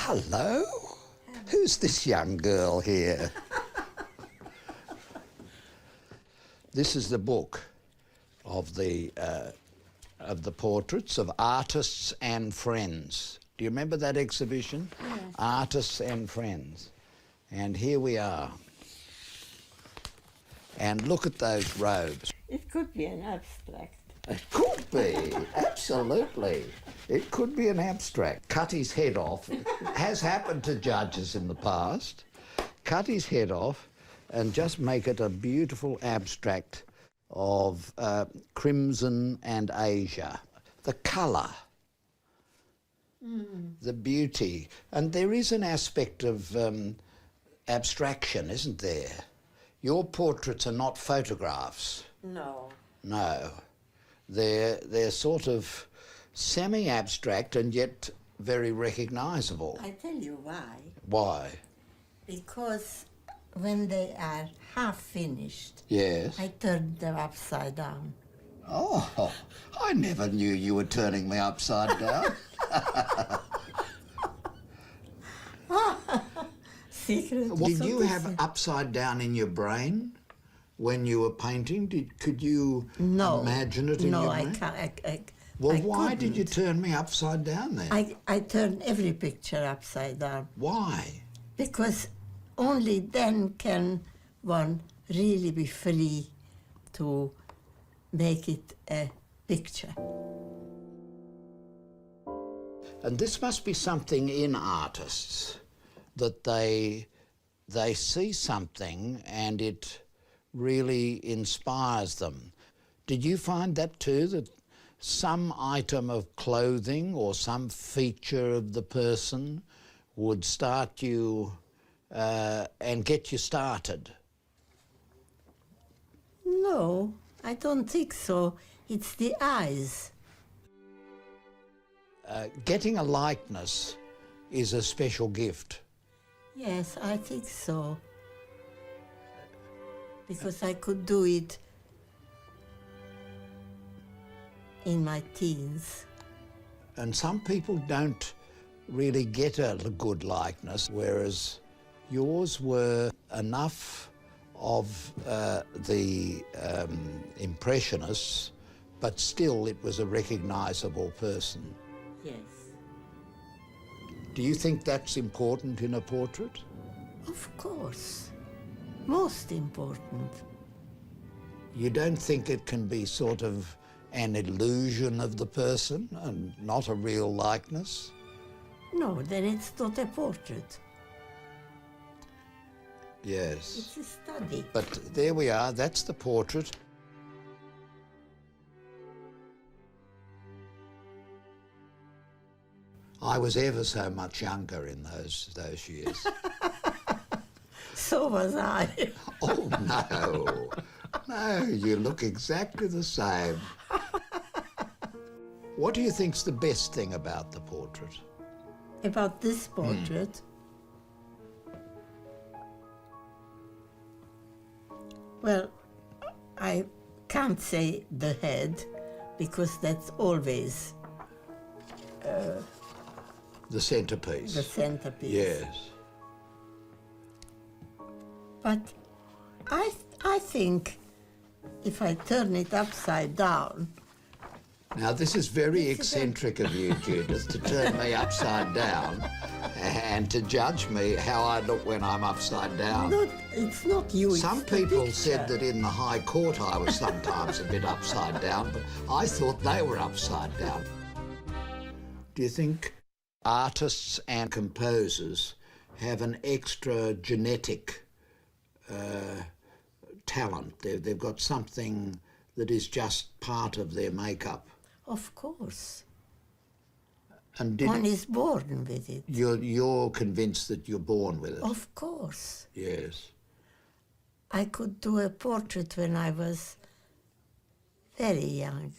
Hello? Who's this young girl here? This is the book of the portraits of artists and friends. Do you remember that exhibition? Yes. Artists and Friends. And here we are. And look at those robes. It could be an abstract. It could be, absolutely. It could be an abstract. Cut his head off. It has happened to judges in the past. Cut his head off and just make it a beautiful abstract of crimson and Asia. The colour, the beauty. And there is an aspect of abstraction, isn't there? Your portraits are not photographs. No. No. They're sort of semi-abstract and yet very recognisable. I tell you why. Why? Because when they are half finished, Yes. I turn them upside down. Oh, I never knew you were turning me upside down. Secret. Did you have upside down in your brain when you were painting? Could you imagine it in your brain? No, I can't. Well, I why did you couldn't. turn me upside down then? I turn every picture upside down. Why? Because only then can one really be free to make it a picture. And this must be something in artists, that they see something and it really inspires them. Did you find that too, that some item of clothing or some feature of the person would start you and get you started? No, I don't think so. It's the eyes. Getting a likeness is a special gift. Yes, I think so. Because I could do it in my teens. And some people don't really get a good likeness, whereas yours were enough of the Impressionists, but still it was a recognisable person. Yes. Do you think that's important in a portrait? Of course. Most important. You don't think it can be sort of an illusion of the person and not a real likeness? No, then it's not a portrait. Yes. It's a study. But there we are, that's the portrait. I was ever so much younger in those years. So was I. Oh, no. No, you look exactly the same. What do you think's the best thing about the portrait? About this portrait? Well, I can't say the head, because that's always The centrepiece. the centerpiece. Yes. But I think if I turn it upside down... Now, this is very eccentric of you, Judith, to turn me upside down and to judge me how I look when I'm upside down. It's not you, Some it's the people picture. said that in the High Court I was sometimes a bit upside down, but I thought they were upside down. Do you think artists and composers have an extra genetic talent? They've got something that is just part of their makeup. Of course. And One is born with it. you're convinced that you're born with it? Of course. Yes. I could do a portrait when I was very young.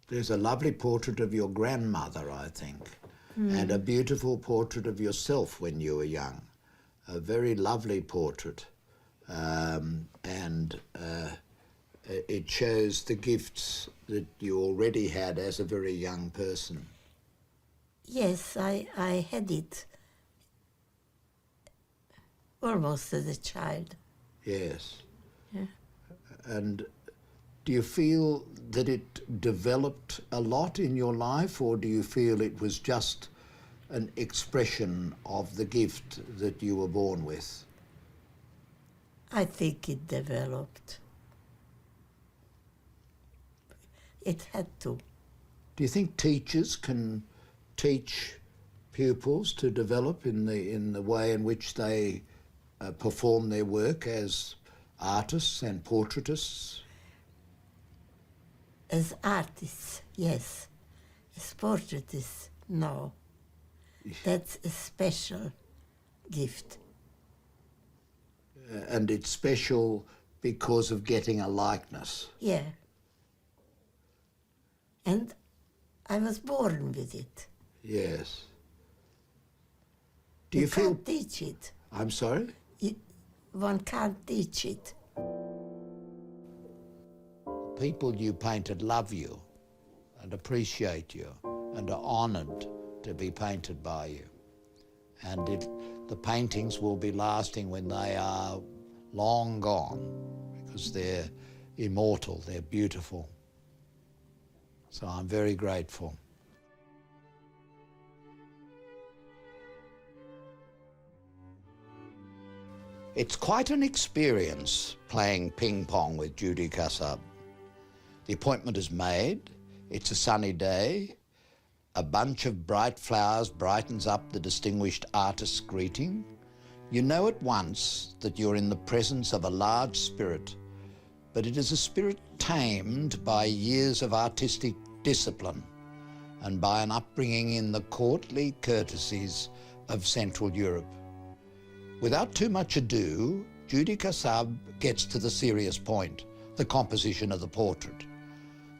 There's a lovely portrait of your grandmother, I think, and a beautiful portrait of yourself when you were young. A very lovely portrait. It shows the gifts that you already had as a very young person. Yes, I had it almost as a child. Yes. Yeah. And do you feel that it developed a lot in your life, or do you feel it was just an expression of the gift that you were born with? I think it developed. It had to. Do you think teachers can teach pupils to develop in the way in which they perform their work as artists and portraitists? As artists, yes. As portraitists, no. That's a special gift. And it's special because of getting a likeness. Yeah. And I was born with it. Yes. Do You you feel... can't teach it. I'm sorry? One can't teach it. People you painted love you and appreciate you and are honoured to be painted by you. And the paintings will be lasting when they are long gone, because they're immortal, they're beautiful. So I'm very grateful. It's quite an experience playing ping pong with Judy Cassab. The appointment is made, it's a sunny day, a bunch of bright flowers brightens up the distinguished artist's greeting. You know at once that you're in the presence of a large spirit, but it is a spirit tamed by years of artistic discipline and by an upbringing in the courtly courtesies of Central Europe. Without too much ado, Judy Cassab gets to the serious point, the composition of the portrait.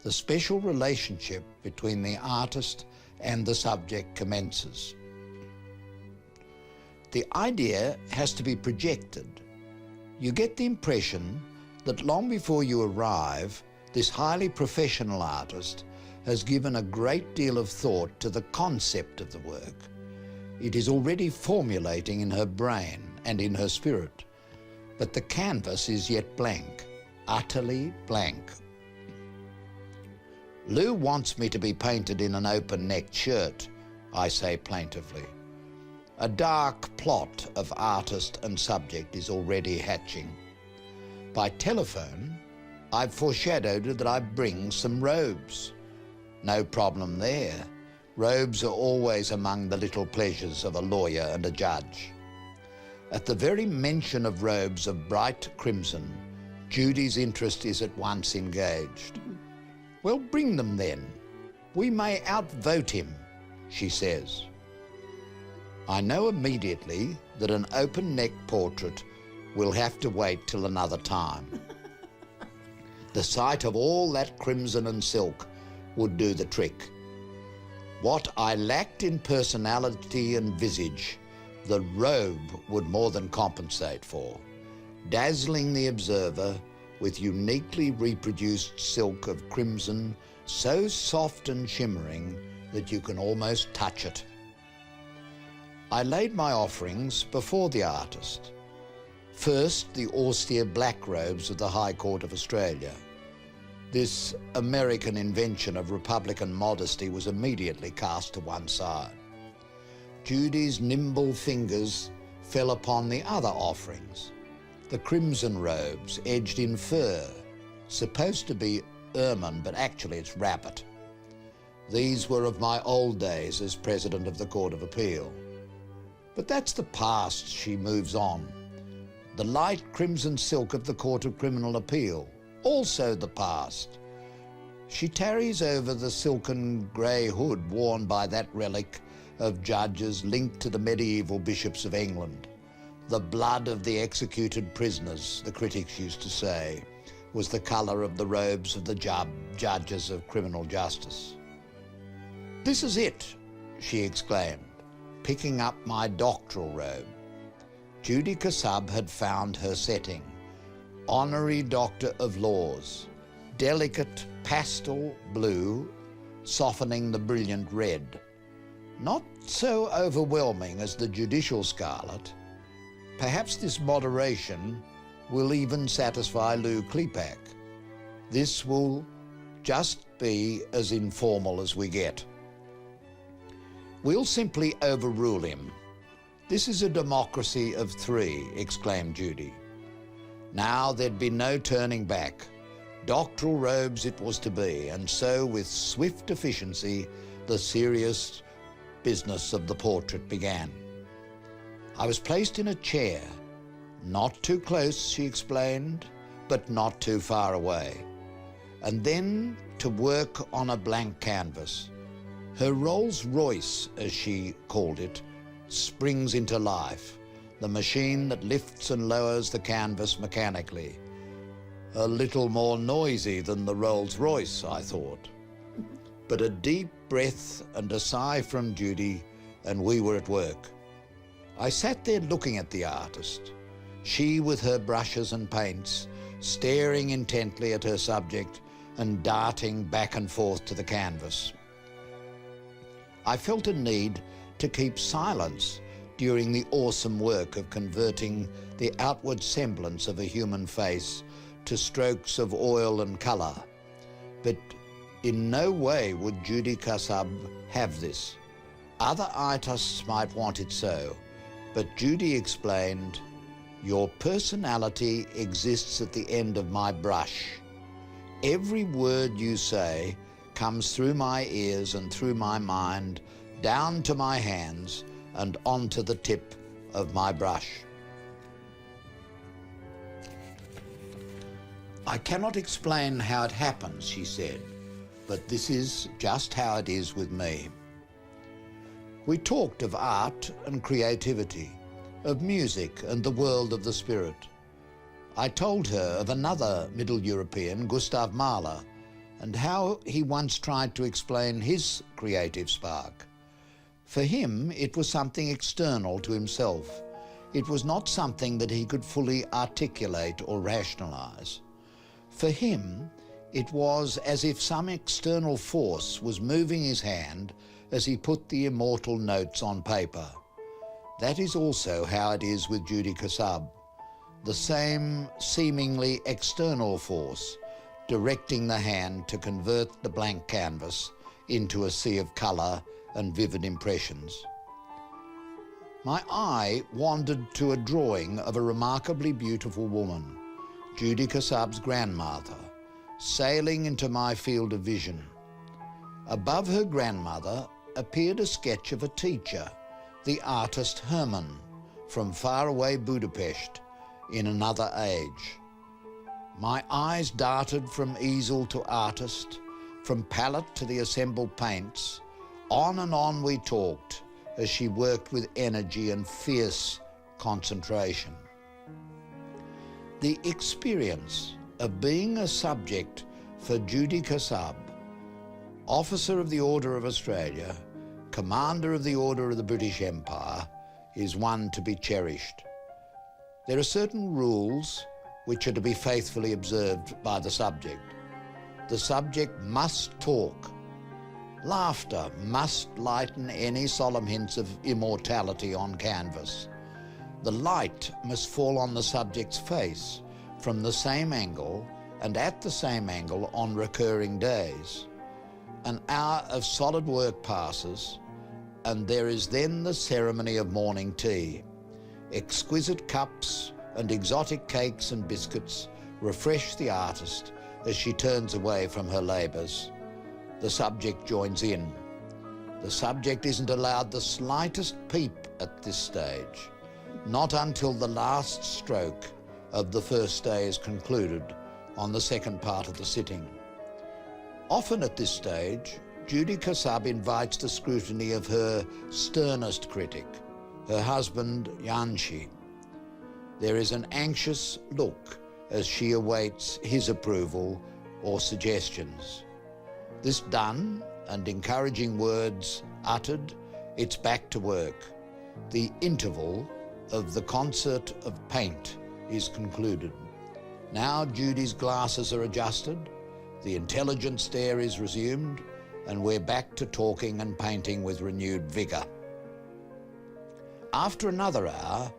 The special relationship between the artist and the subject commences. The idea has to be projected. You get the impression that long before you arrive, this highly professional artist has given a great deal of thought to the concept of the work. It is already formulating in her brain and in her spirit, but the canvas is yet blank, utterly blank. Lou wants me to be painted in an open-necked shirt, I say plaintively. A dark plot of artist and subject is already hatching. By telephone, I've foreshadowed that I bring some robes. No problem there. Robes are always among the little pleasures of a lawyer and a judge. At the very mention of robes of bright crimson, Judy's interest is at once engaged. Well, bring them then. We may outvote him, she says. I know immediately that an open-neck portrait will have to wait till another time. The sight of all that crimson and silk would do the trick. What I lacked in personality and visage, the robe would more than compensate for, dazzling the observer with uniquely reproduced silk of crimson, so soft and shimmering that you can almost touch it. I laid my offerings before the artist. First, the austere black robes of the High Court of Australia. This American invention of Republican modesty was immediately cast to one side. Judy's nimble fingers fell upon the other offerings, the crimson robes edged in fur, supposed to be ermine, but actually it's rabbit. These were of my old days as President of the Court of Appeal. But that's the past, she moves on. The light crimson silk of the Court of Criminal Appeal, also the past. She tarries over the silken grey hood worn by that relic of judges linked to the medieval bishops of England. The blood of the executed prisoners, the critics used to say, was the colour of the robes of the judges of criminal justice. This is it, she exclaimed, picking up my doctoral robe. Judy Cassab had found her setting. Honorary Doctor of Laws, delicate pastel blue, softening the brilliant red. Not so overwhelming as the judicial scarlet. Perhaps this moderation will even satisfy Lou Klepak. This will just be as informal as we get. We'll simply overrule him. This is a democracy of three, exclaimed Judy. Now there'd be no turning back. Doctoral robes it was to be, and so with swift efficiency, the serious business of the portrait began. I was placed in a chair. Not too close, she explained, but not too far away. And then to work on a blank canvas. Her Rolls Royce, as she called it, springs into life, the machine that lifts and lowers the canvas mechanically. A little more noisy than the Rolls Royce, I thought. But a deep breath and a sigh from Judy, and we were at work. I sat there looking at the artist, she with her brushes and paints, staring intently at her subject and darting back and forth to the canvas. I felt a need to keep silence during the awesome work of converting the outward semblance of a human face to strokes of oil and colour. But in no way would Judy Cassab have this. Other artists might want it so, but Judy explained, "Your personality exists at the end of my brush. Every word you say comes through my ears and through my mind, down to my hands and onto the tip of my brush." "I cannot explain how it happens," she said, "but this is just how it is with me." We talked of art and creativity, of music and the world of the spirit. I told her of another Middle European, Gustav Mahler, and how he once tried to explain his creative spark. For him, it was something external to himself. It was not something that he could fully articulate or rationalize. For him, it was as if some external force was moving his hand as he put the immortal notes on paper. That is also how it is with Judy Cassab. The same seemingly external force directing the hand to convert the blank canvas into a sea of colour and vivid impressions. My eye wandered to a drawing of a remarkably beautiful woman, Judy Cassab's grandmother, sailing into my field of vision. Above her grandmother appeared a sketch of a teacher, the artist Herman, from faraway Budapest, in another age. My eyes darted from easel to artist, from palette to the assembled paints. On and on we talked as she worked with energy and fierce concentration. The experience of being a subject for Judy Cassab, Officer of the Order of Australia, Commander of the Order of the British Empire, is one to be cherished. There are certain rules which are to be faithfully observed by the subject. The subject must talk. Laughter must lighten any solemn hints of immortality on canvas. The light must fall on the subject's face from the same angle and at the same angle on recurring days. An hour of solid work passes, and there is then the ceremony of morning tea. Exquisite cups and exotic cakes and biscuits refresh the artist as she turns away from her labours. The subject joins in. The subject isn't allowed the slightest peep at this stage, not until the last stroke of the first day is concluded on the second part of the sitting. Often at this stage, Judy Cassab invites the scrutiny of her sternest critic, her husband Janshi. There is an anxious look as she awaits his approval or suggestions. This done, and encouraging words uttered, it's back to work. The interval of the concert of paint is concluded. Now Judy's glasses are adjusted, the intelligent stare is resumed, and we're back to talking and painting with renewed vigour. After another hour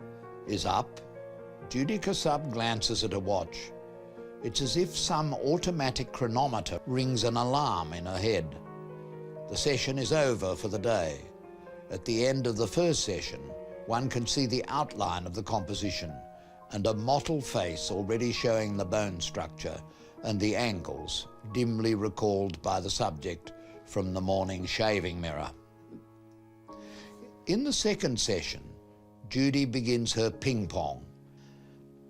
is up, Judy Cassab glances at her watch. It's as if some automatic chronometer rings an alarm in her head. The session is over for the day. At the end of the first session, one can see the outline of the composition and a mottled face already showing the bone structure and the angles dimly recalled by the subject from the morning shaving mirror. In the second session, Judy begins her ping-pong.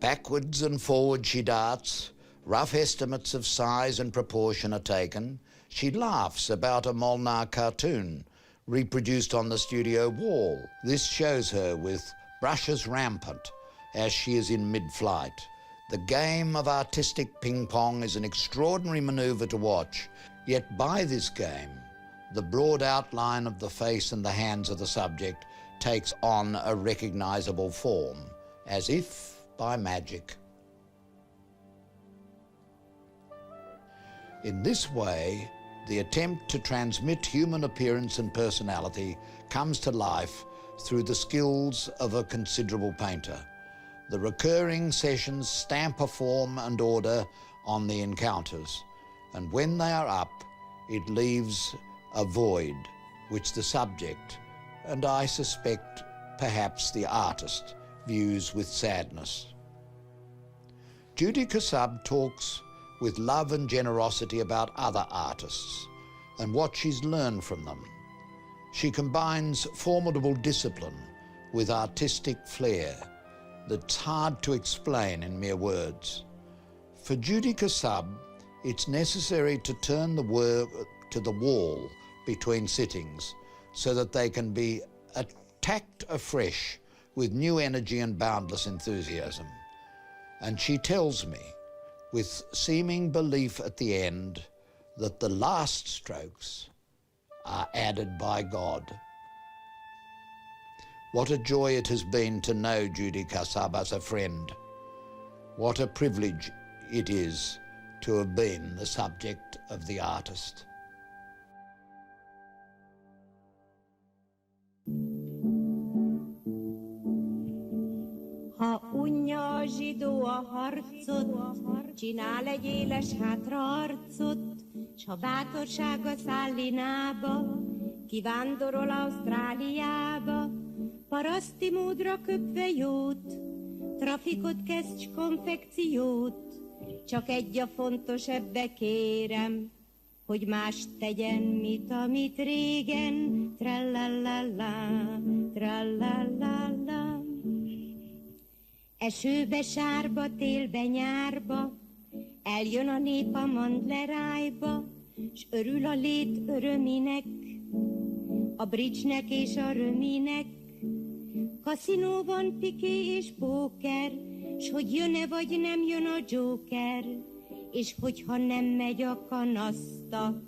Backwards and forwards she darts, rough estimates of size and proportion are taken. She laughs about a Molnar cartoon reproduced on the studio wall. This shows her with brushes rampant as she is in mid-flight. The game of artistic ping-pong is an extraordinary manoeuvre to watch, yet by this game, the broad outline of the face and the hands of the subject takes on a recognisable form, as if by magic. In this way, the attempt to transmit human appearance and personality comes to life through the skills of a considerable painter. The recurring sessions stamp a form and order on the encounters, and when they are up, it leaves a void which the subject, and I suspect perhaps the artist, views with sadness. Judy Cassab talks with love and generosity about other artists and what she's learned from them. She combines formidable discipline with artistic flair that's hard to explain in mere words. For Judy Cassab, it's necessary to turn the work to the wall between sittings so that they can be attacked afresh with new energy and boundless enthusiasm. And she tells me, with seeming belief at the end, that the last strokes are added by God. What a joy it has been to know Judy Cassab as a friend. What a privilege it is to have been the subject of The Artist. Ha unja a zsidó a harcot, csinál egy éles hátraarcot, s ha bátorsága száll Linába, kivándorol Ausztráliába, paraszti módra köpve jót, trafikot kezd s konfekciót, csak egy a fontos ebbe kérem, hogy mást tegyen, mit amit régen, trallallallá, trallallallá. Esőbe, sárba, télbe, nyárba, eljön a nép a mandlerájba, s örül a lét öröminek, a bridge-nek és a röminek. Kaszinóban piké és póker, s hogy jön-e vagy nem jön a Joker, és hogyha nem megy a kanaszta,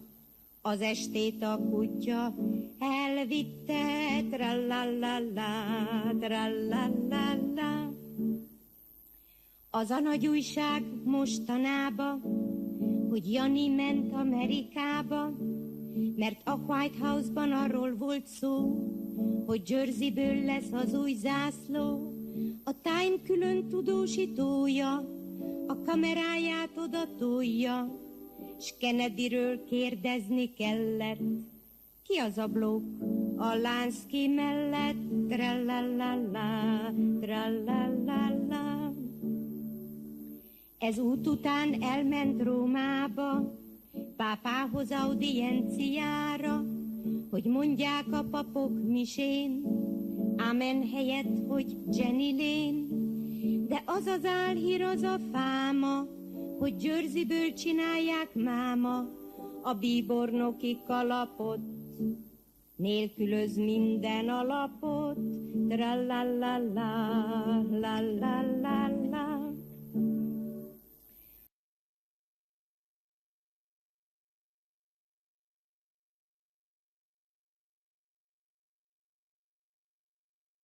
az estét a kutya elvitte, trallallallá, trallallallá. Az a nagy újság mostanába, hogy Jani ment Amerikába, mert a White House-ban arról volt szó, hogy Jerseyből lesz az új zászló. A Time külön tudósítója a kameráját oda tolja, s Kennedyről kérdezni kellett, ki az a blokk a Lansky mellett, trallallallá, trallallallá. Ez út után elment Rómába, pápához audienciára, hogy mondják a papok misén, ámen helyett, hogy Jenny Lane. De az az álhír, az a fáma, hogy Jerseyből csinálják máma a bíbornoki kalapot. Nélkülöz minden alapot, trallallallá, lallallallá.